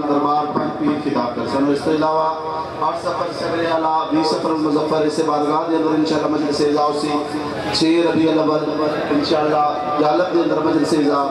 دربار پنج پیر خطاب کر سن اس کے علاوہ 8 سفر سبر اعلیٰ 20 سفر المظفر اس سے بارگاہ دے اندر انشاءاللہ مجلس اعزا اسی 6 ربیع الاول انشاءاللہ جالب دے اندر مجلس اعزا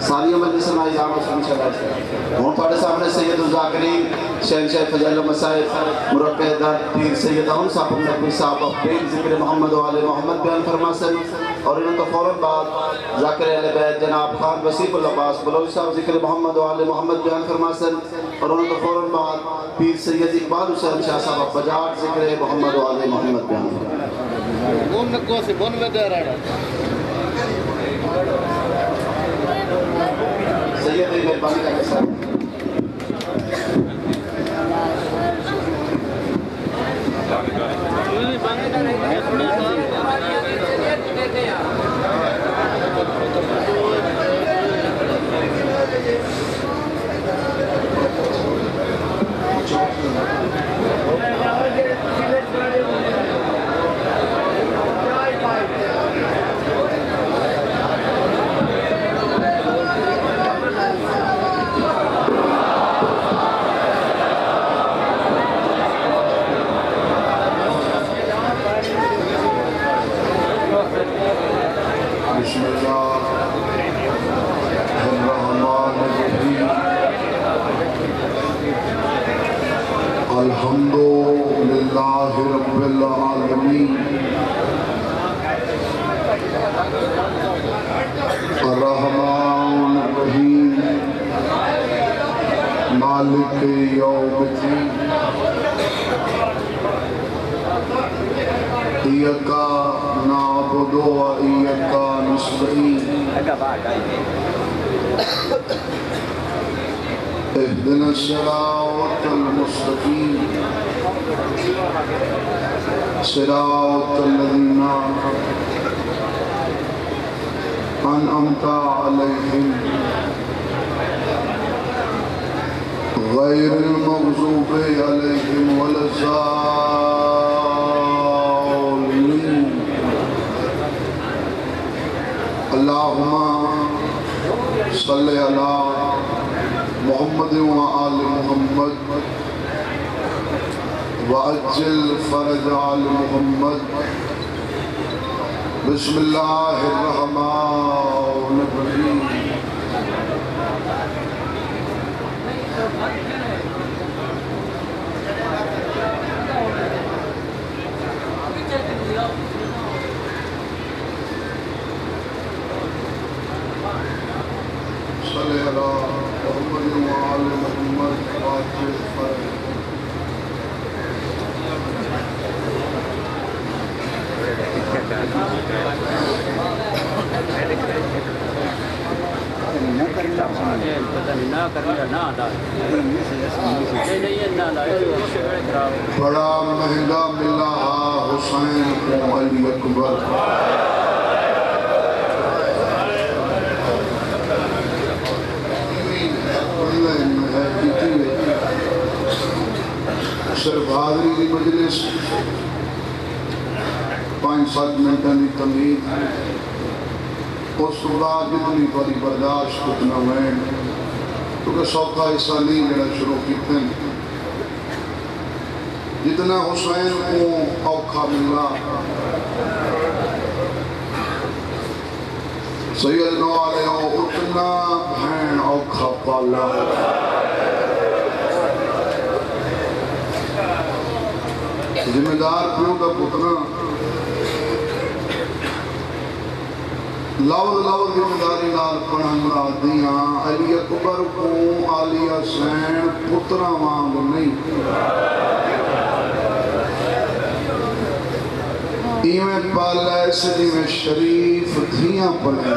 ساری مجلس نائزام اس انشاءاللہ ہون پاڑے سامنے سید الزاکرین شہنشاہ فضائل المصائب مرقع در پیر سید احمد صاحب نقوی صاحب اپنی ذکر محمد و آل محمد بیان فرما سن اور انہوں تو فوراً بعد ذاکر اہل بیت جناب خان وسیف العباس بلوچ صاحب ذکر محمد و آل محمد بیان فرما سن اور انہوں تو فوراً بعد پیر سید اقبال حسین شاہ صاحب بجاٹ ذکر محمد و آل محمد بیان فرما بون نکو سے بون میں دے رہا سید مہربانی کا حصہ بسم اللہ الرحمن الرحیم الحمد للہ رب العالمین الرحمن الرحیم مالک یوم الدین ایاک نعبد و ایاک نستعین اهدنا الصراط المستقیم صراط الذین انعمت علیہم غیر المغضوب علیہم ولا الضالین اللہم صلی علی محمد و آل محمد وعجل فرج آل محمد بسم اللہ الرحمن الرحیم صلی اللہ محمد و آل محمد وعجل فرج بڑا مہنگا ملا حسین کو علی اکبر صرف حاضری کی مجلس 5-7 منٹوں کی تمہید اس بعد جتنی بڑی برداشت اتنا وین کیونکہ سوکھا حصہ نہیں جڑا شروع کیتے ہیں جتنا حسین کو اوکھا ملا سید نو آلے ہو اتنا بھین اوکھا پالا ذمہ دار پیوں کا پتنا لفظ ذمہ داری نال پڑھن مراد دیاں علی اکبر کو علی حسین پترا وانگ نہیں ایویں پالا ایسے دیویں شریف دھیاں پلیں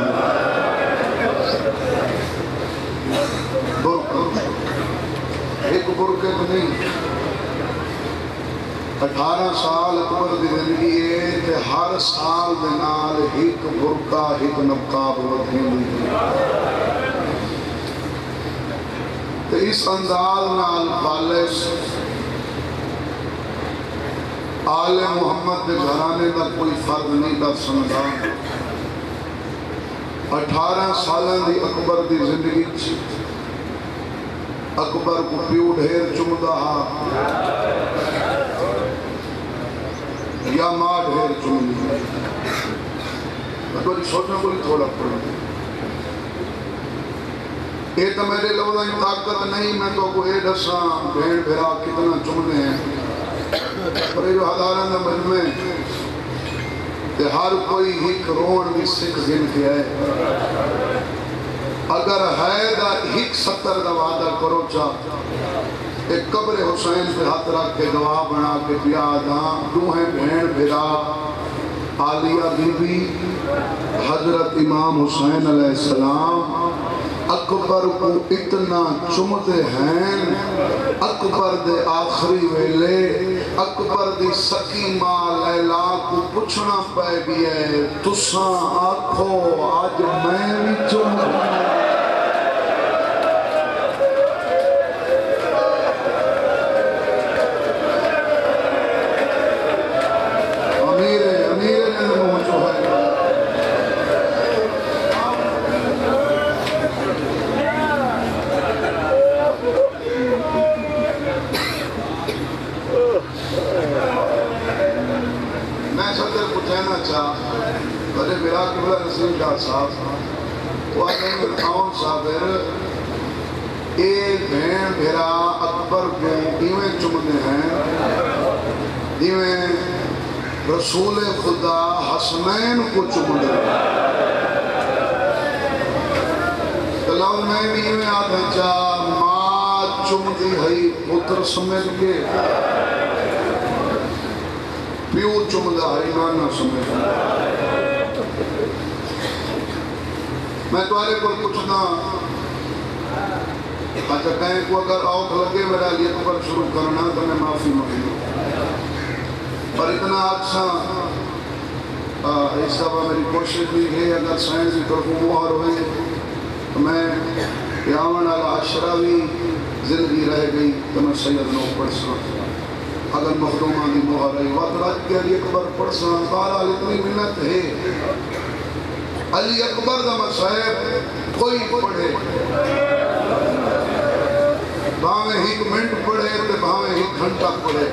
ایک برکت نہیں 18 سال اکبر دی زندگی ہے تے ہر سال دے نال ایک برکہ ایک نقاب ودھیں دی تے اس انداز نال خالص آل محمد دے گھرانے دا کوئی فرد نہیں کر سکتا 18 سالہ دی اکبر دی زندگی اکبر کو پیو ڈھیر چمدہ یا ماں ڈھیر چمدی میں تو سوچنا کو تھوڑا پڑھیں یہ تو میرے لوگوں کی طاقت نہیں میں تو کو ایڈ اساں بھیڑ بھیرا کتنا چمنے ہیں پر یہ جو ہزاران دا مجمع تے ہر کوئی ہک رون بھی سکھ گن کے ہے اگر ہے دا ہک 70 دا وعدہ کرو چاہ ایک قبر حسین پہ ہاتھ رکھ کے گواہ بنا کے بیاداں دوہیں بھیڑ بھیرا عالیہ بی بی حضرت امام حسین علیہ السلام اکبر کو اتنا چمتے ہیں اکبر دے آخری ویلے اکبر دی سکی ماں لیلا کو پوچھنا پہ گیا تساں آکھو آج میں بھی چمتا بڑے میرا قبلہ نصیر ڈار صاحب وہ آگے خاون صابر اے بھین بھیرا اکبر کو دیویں چمنے ہیں دیویں رسول خدا حسنین کو چمنے ہیں تلاؤ میں دیویں آدھے چاہ ماں چمدی ہے پتر سمجھ کے پیو چمدہ ہے نانا سمجھ میں توارے پر پوچھنا اچھا کہیں کو اگر آؤٹ لگے میرا لیے پر شروع کرنا تو میں معافی مانگوں پر اتنا اچھا اس دفعہ میری کوشش بھی ہے اگر سائنس کی طرف مہر ہوئی تو میں یاون علی عشراوی زندگی رہ گئی تو میں سید نو پڑھ سکتا اگر مخدومہ دی مہر رہی وقت رات کے علی اکبر پڑھ سکتا بارحال اتنی منت ہے علی اکبر دا مصحف کوئی پڑھے بھاویں ایک منٹ پڑھے تے بھاویں ایک گھنٹہ پڑھے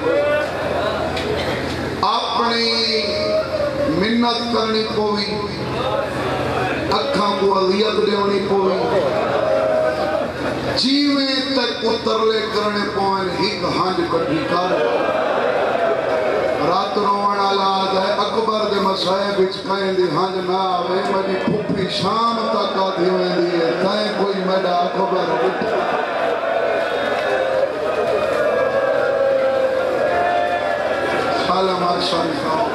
اپنی منت کرنی پوی اکھاں کو اذیت دیونی پوی جیویں تک اترلے کرنے پوئن ایک ہانج کٹھی کر رات روان آلاد ہے اکبر دے مسائب اچ کہیں دی ہانج نہ آوے مجھے پھوپی شام تک آدھی ہوئے دیئے تائیں کوئی میڈا اکبر اٹھا سالم آشان کھاؤ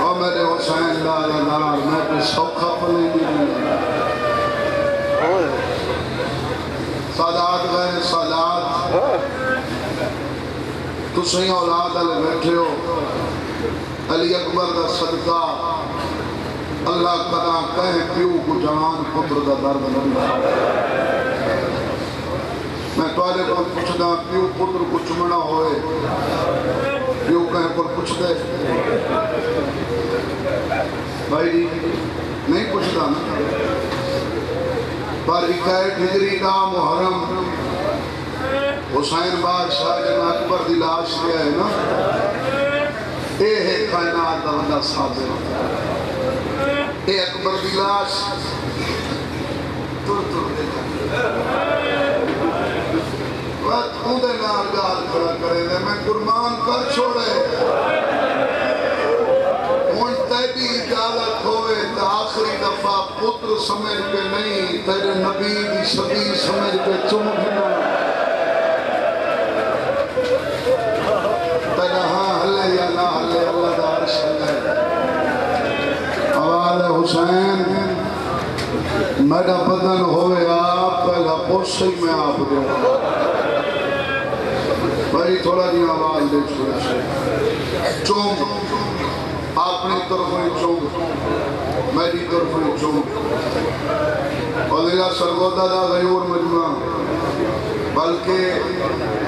اور میرے حسین لالا نار میں کوئی سوکھا پلے نہیں سادات گئے سادات تو صحیح اولاد علی بیٹھے ہو علی اکبر دا صدقہ اللہ قدع کہے پیو کو جوان پتر دا درد نہیں میں توارے پر پوچھنا پیو پتر کو چمنا ہوئے پیو کہیں پر پوچھ دے بھائی جی نہیں پوچھتا نا پر 21 ہجری کا محرم حسین بادشاہ جن اکبر دی لاش گیا ہے نا اے ہے کائنات دا بندہ صابر اے اکبر دی لاش تر دیکھا وقت خودے نال گال کھڑا کرے دے میں قربان کر چھوڑے ان تیبی اجازت ہوئے تا آخری دفعہ پتر سمجھ کے نہیں تیرے نبی دی شبی سمجھ کے چمکنا تیرا ہاں ہلے یا نہ ہلے اللہ دا عرش ہے آواز حسین میرا بدن ہوئے آپ پہلا پوچھے میں آپ دوں بھائی تھوڑا دی آواز دے چھوڑے سے چونگ اپنی طرف میں چونگ میری طرف میں چونگ فضیلہ سرگودہ دا غیور مجمع بلکہ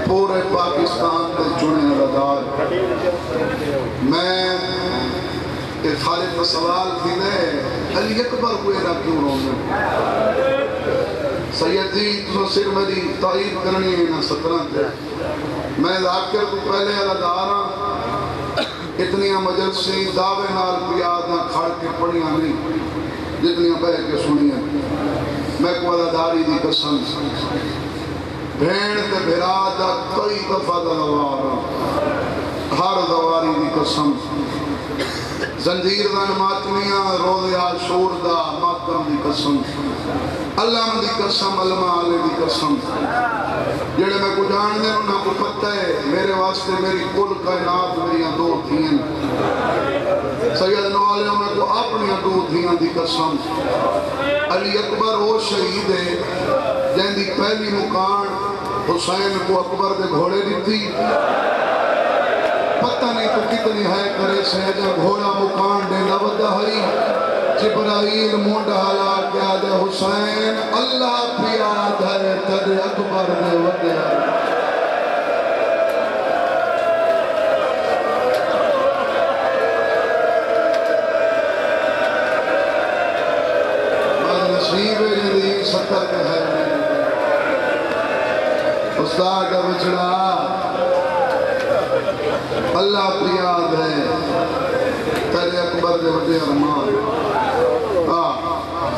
پورے پاکستان میں چنے ردار میں ایک خالد کا سوال تھی نے علی اکبر کو ایرہ کیوں رونے سیدی تو صرف میری تعریف کرنی ہے نا 17 تے میں ذاکر کو پہلے ادارا اتنی مجلسی دعوے نال پیاد نہ کھڑ کے پڑھیاں نہیں جتنی بہ کے سنیاں میں کو اداری دی قسم بھیڑ تے بھرا دا کئی دفعہ دلوارا ہر دواری دی قسم زنجیر دا ماتمیاں روز عاشور دا ماتم دی قسم اللہ دی قسم علماء علی دی قسم جڑے میں کو جان دے انہاں کو پتہ ہے میرے واسطے میری کل کائنات میریاں دو تھیں سید نوالیوں میں کو اپنی دو تھیں دی قسم علی اکبر وہ شہید ہے جن دی پہلی مکان حسین کو اکبر دے گھوڑے دی تھی پتہ نہیں تو کتنی ہے کرے سے جب گھوڑا مکان دے لودہ ہری جبرائیل مونڈا حالا کیا دے حسین اللہ پیاد ہے تر اکبر دے ودے بس نصیب جدید 70 کے ہے استاد کا بچڑا اللہ پیاد ہے تیرے اکبر دے وڈے ارمان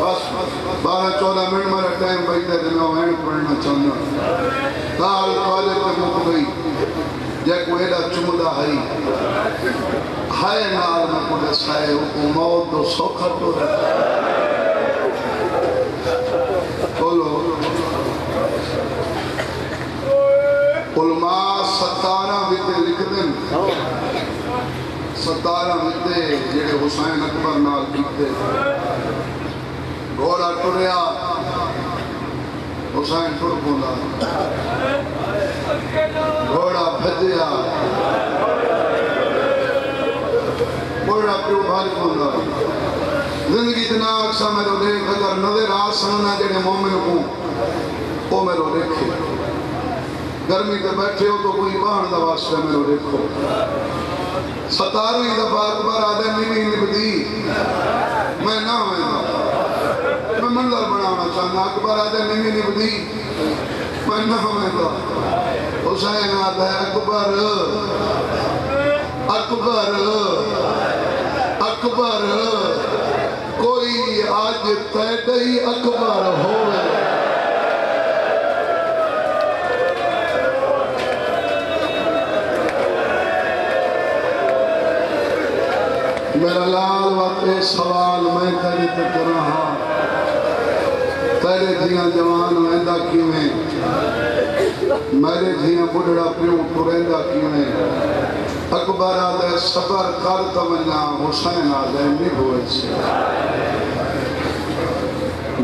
بس 12-14 منٹ میرا ٹائم بچتا ہے میں وہاں پڑھنا چاہتا کال کالج پہ مک گئی جے کو ایڈا چمدہ ہائی نال میں کو دسائے وہ موت تو سوکھا تو رہتا بولو علماء 17 بیتے لکھ دیں 17 بیتے جڑے حسین اکبر نال بیتے گھوڑا ٹریا حسین ٹر بولا گھوڑا بھجیا گھوڑا پیو بھائی بولا زندگی اتنا اکثر میں رو دیکھ اگر نظر آسانا جڑے مومن کو وہ میں رو دیکھے گرمی تے بیٹھے ہو تو کوئی باہن دا واسطہ میں رو دیکھو 17ویں دفعہ اکبر آدھے نیوی نبدی میں نہ میں منظر بنانا چاہنا اکبر آدھے نیوی نبدی میں نہ حسین آدھے اکبر اکبر اکبر کوئی آج تیدہی اکبر ہوئے میرا لال وقت سوال میں تیرے تک رہا تیرے دھیاں جوان ویندہ کیویں میرے دھیاں بڑھڑا پیوں ٹریندا کیویں اکبر آدھے صبر کر تمنا حسین آدھے نہیں ہوئے سے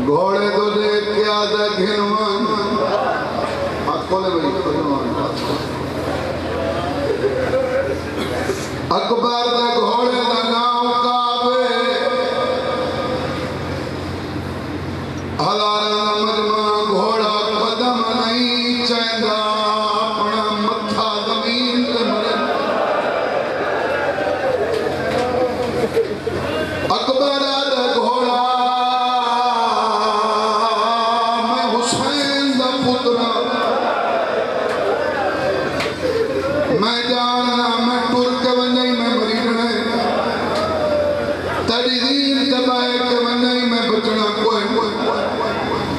گھوڑے تو لے کے آدھے گھنوان ہاتھ کھولے بھائی گھنوان اکبر دے گھوڑے دا نام کعبے ہزاراں دا مجمع گھوڑا قدم نہیں چاہندا اپنا متھا زمین تے مرے اکبر دا گھوڑا میں حسین دا پترا میں جاننا میں ٹر کے ونجائی میں مریضنے تیری دین تبائے کے ونجائی میں بچنا کوئی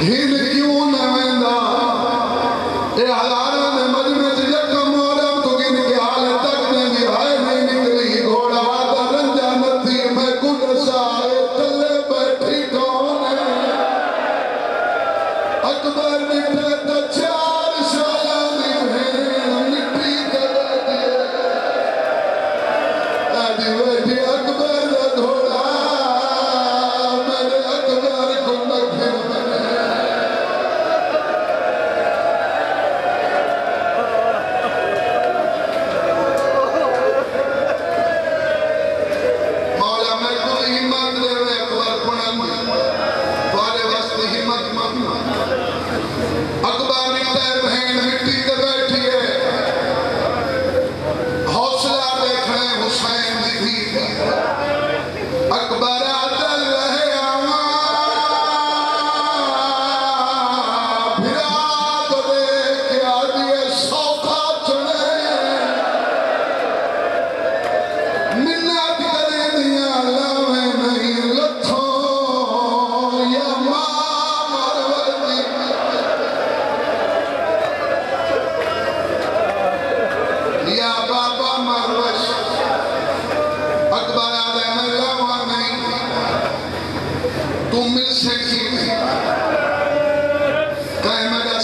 گھن کیوں نہ ویندہ اے ہزاروں نے مجمع سے یکم مورم تو گھن کے حال تک نہیں آئے نہیں نکلی گھوڑا آدھا رنجا نتی میں گھن سائے تلے بیٹھی کون ہے اکبر نٹھے تو 4 سالہ نبھین نٹھی کر دیئے آدھی بیٹھی اکبر دا دھوڑا میرے اکبر کو نکھن بنے مولا میں کوئی ہمت دے ہوئے اکبر پڑھن والے واسطے ہمت مانگنا اکبر نٹھے بہن مٹی تے بیٹھی ہے حوصلہ دیکھنے حسین دی تھی اکبر عدل رہے آمان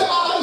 4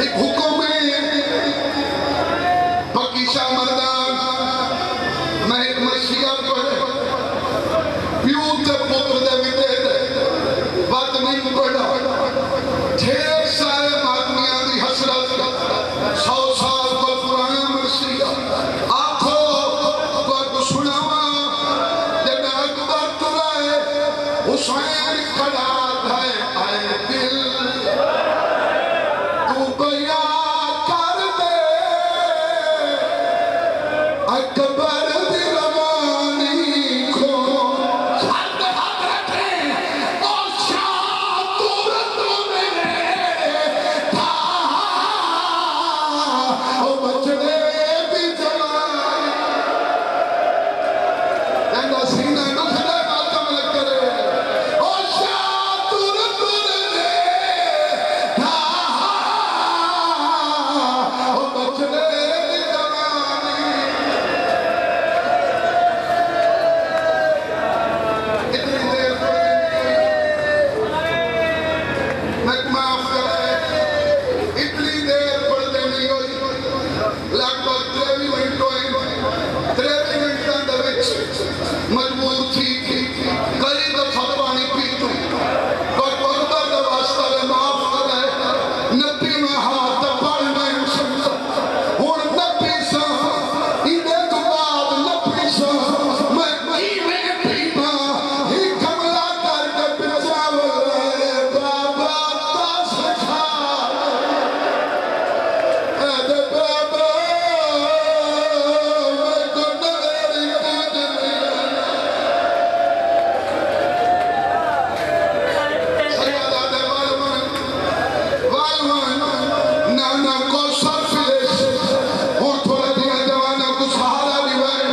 ایک حکم ہے پکی شاہ مردان میں ایک مرشیات کو پیو تے پتر دے ویدے دے بات نہیں پڑھا ڈھیر سارے مادمیاں دی حسرت 100 سال پر پرانا مرشیات آنکھو پر سناوا جب اکبر ترائے حسین کھڑا ہے آئے دل تو بیان کر دے اکبر دی روانی کو حد رکھیں اور شاہ تورت میرے تھا او بچڑے بھی جوان جنگا سینہ نکھلے ماتم لگ کرے اور شاہ تورت میرے تھا او بچڑے بھی جوانی اتنی دیر میں معاف کرے اتنی دیر پڑھتے نہیں ہوئی لگ بھگ 23 منٹ ہوئے 23 منٹاں دے وچ مجبور تھی کئی دفعہ پانی پیتو پر اکبر دا واسطہ میں معاف کرے 90 میں ہاتھ پڑھ میں سمجھا ہن 90 سا اینے تو بعد 90 سا میں ایویں پینا ہی کملا کر کے بچاوے بابا دس کھا اے دے بابا میں کو نویری سیادہ دے والوان نانا کو صرف لیش اور تھوڑا دیا جوانا کو سہارا دیوائے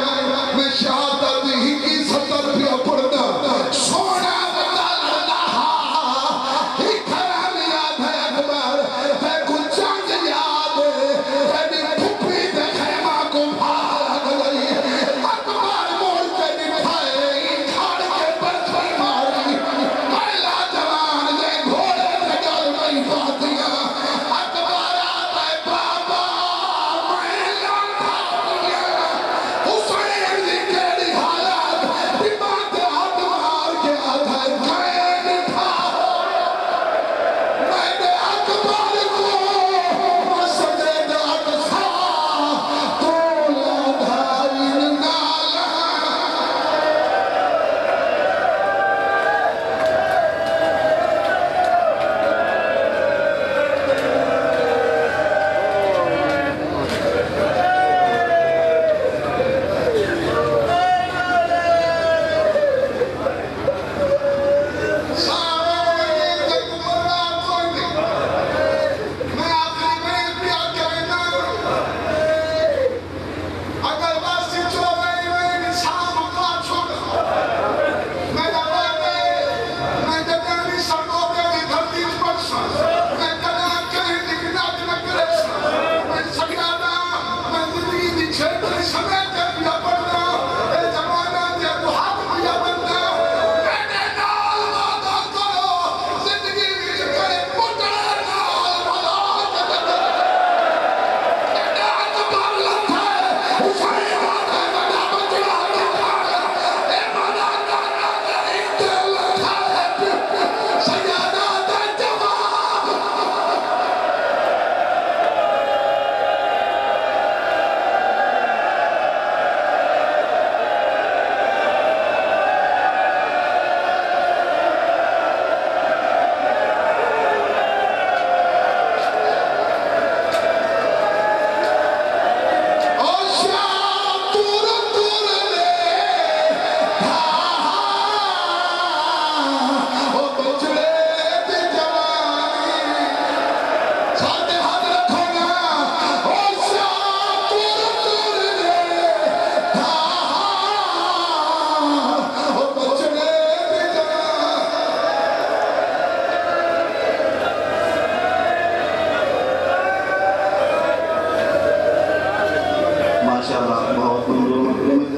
میں شہادت ہی کی 70 پیا پڑھنا سونا بدل رہا ہی کھرام یاد ہے اکبر ہے کچھ چند یاد ہے میری پھپی دے خیمہ کو بھاگ گئی اکبر موڑ کے نبھائے کھاڑ کے برفی ماری پہلا جوان دے گھوڑے دے گل نہیں پاتیا اکبر آتا ہے بابا میں لانتا دیا حسین دی کیڑی حالات دماغ دے ہاتھ مار کے آتا ہے کہیں تھا میں نے اکبر کو مسجدے اقصی تو لادھائی نالا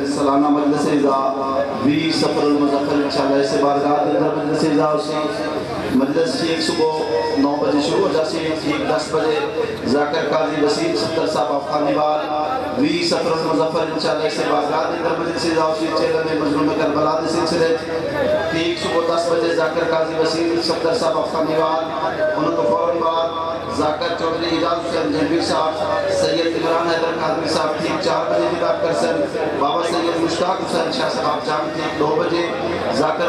سالانہ مجلس اعزا 20 سفر المظفر انشاءاللہ اس بارگاہ اندر مجلس اعزا اسی مجلس کی ایک صبح 9 بجے شروع ہو جاسی ٹھیک 10 بجے ذاکر قاضی وسیم 70 صاحب افغانی وال 20 سفر المظفر انشاءاللہ اس سے بازگاہ دے در مجلس جاؤسی چیلہ میں مجموع کربلا دے سلسلے ٹھیک صبح 10 بجے ذاکر قاضی وسیم 70 صاحب افغانی وال انہوں کو فوراً بعد ذاکر چودھری اجاز حسین جنوی صاحب سید عمران حیدر قادری صاحب ٹھیک 4 بجے نکاب کرسن بابا سید مشتاق حسین شاہ صاحب جان ٹھیک 2 بجے ذاکر